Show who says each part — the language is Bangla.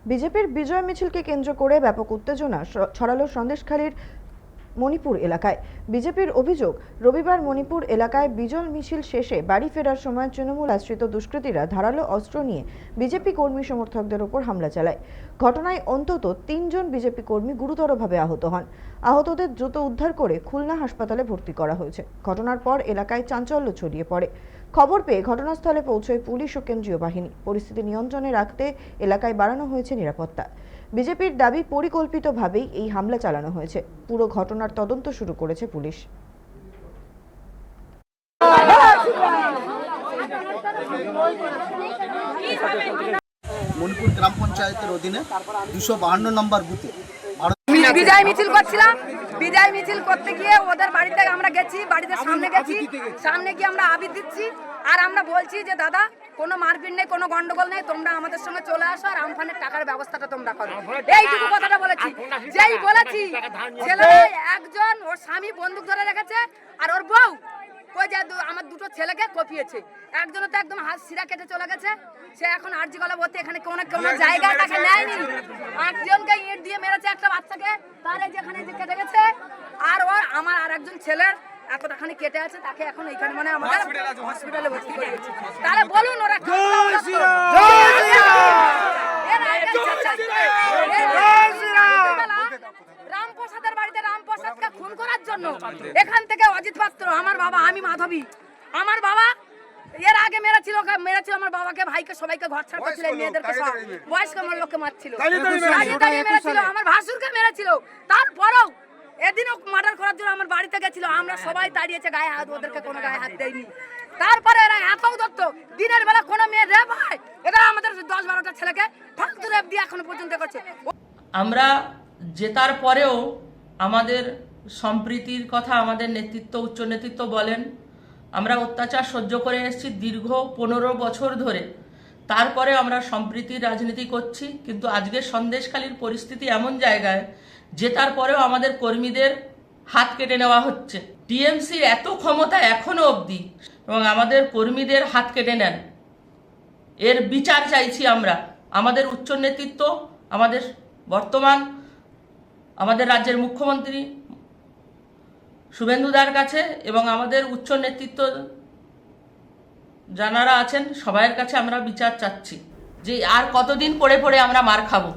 Speaker 1: বিজেপির বিজয় মিছিলকে কেন্দ্র করে ব্যাপক উত্তেজনা ছড়ালো সন্দেশখালীর মণিপুর এলাকায়। বিজেপির অভিযোগ, রবিবার মণিপুর এলাকায় বিজয় মিছিল শেষে বাড়ি ফেরার সময় তৃণমূল আশ্রিত দুষ্কৃতীরা ধারালো অস্ত্র নিয়ে বিজেপি কর্মী সমর্থকদের উপর হামলা চালায়। ঘটনায় অন্তত ৩ জন বিজেপি কর্মী গুরুতরভাবে আহত হন। আহতদের দ্রুত উদ্ধার করে খুলনা হাসপাতালে ভর্তি করা হয়েছে। ঘটনার পর এলাকায় চাঞ্চল্য ছড়িয়ে পড়ে। খবর পেয়ে ঘটনাস্থলে পৌঁছয় পুলিশ ও কেন্দ্রীয় বাহিনী। পরিস্থিতি নিয়ন্ত্রণে রাখতে এলাকায় বাড়ানো হয়েছে নিরাপত্তা। বিজেপির দাবি, পরিকল্পিতভাবেই এই হামলা চালানো হয়েছে। পুরো ঘটনার তদন্ত শুরু করেছে পুলিশ।
Speaker 2: মণিপুর গ্রাম পঞ্চায়েতের অধীনে 252 নম্বর বুথে
Speaker 3: বিজয় মিছিল করছিলাম। বিজয় মিছিল করতে গিয়ে ওদের বাড়িতে আমরা গেছি, বাড়িতে সামনে গিয়ে আমরা আবির দিচ্ছি। আর আমরা বলছি যে দাদা, কোনো মারপিট নেই, কোনো গন্ডগোল নেই, তোমরা আমাদের সঙ্গে চলে আসো আর আমফানের টাকার ব্যবস্থাটা তোমরা করো। এইটুকু কথাটা বলেছি। যেই বলেছি, ছেলে একজন ওর স্বামী বন্দুক ধরে রেখেছে আর ওর বউ ওই যে আমার দুটো ছেলেকে কপিয়েছে। একজনের তো একদম হাত শিরা কেটে চলে গেছে, সে এখন আরজি গলা ভর্তি। এখানে কোনো জায়গা তাকে নেয়নি। একজনকে ইট দিয়ে মেরেছে, একটা বাচ্চাকে, তার এই যেখানে যে কেটে গেছে। আর ওর আমার আর একজন ছেলের এতটাখানি কেটে আছে, তাকে এখন এইখানে মানে আমাদের হসপিটালে ভর্তি করে দিয়েছে। তাহলে বলুন ওরা রামপ্রসাদের বাড়িতে রামপ্রসাদকে খুন করার জন্য এখান থেকে অজিত পাত্র, আমার বাবা, আমি মাধবী, আমার বাবা এর আগে মেরেছিল আমার বাবাকে, ভাইকে, সবাইকে ঘর ছাড় করছিল, মেয়েদেরকে সব বয়স্ক আমার লোককে মারছিল, মেরেছিল, আমার ভাসুরকে মেরেছিল। তারপরেও এদিনও মার্ডার করার জন্য আমার বাড়িতে গেছিল। আমরা সবাই দাঁড়িয়েছে গায়ে হাত, ওদেরকে কোনো গায়ে হাত দেয়নি। তারপরে এরা এত উদ্যত, দিনের বেলা কোনো মেয়ে রেপ হয়, এটা আমাদের 10-12টা ছেলেকে ফালতু রেপ দিয়ে এখনো পর্যন্ত করছে।
Speaker 4: আমরা জেতার পরেও আমাদের সম্প্রীতির কথা আমাদের নেতৃত্ব, উচ্চ নেতৃত্ব বলেন। আমরা অত্যাচার সহ্য করে এসেছি দীর্ঘ 15 বছর ধরে। তারপরে আমরা সম্প্রীতির রাজনীতি করছি। কিন্তু আজকের সন্দেশখালীর পরিস্থিতি এমন জায়গায়, জেতার পরেও আমাদের কর্মীদের হাত কেটে নেওয়া হচ্ছে। টিএমসির এত ক্ষমতা এখনো অবধি, এবং আমাদের কর্মীদের হাত কেটে নেন। এর বিচার চাইছি আমরা। আমাদের উচ্চ নেতৃত্ব, আমাদের বর্তমান আমাদের রাজ্যের মুখ্যমন্ত্রী শুভেন্দুদার কাছে এবং আমাদের উচ্চ নেতৃত্ব যারা আছেন সবাইয়ের কাছে আমরা বিচার চাচ্ছি যে আর কতদিন পড়ে পড়ে আমরা মার খাবো।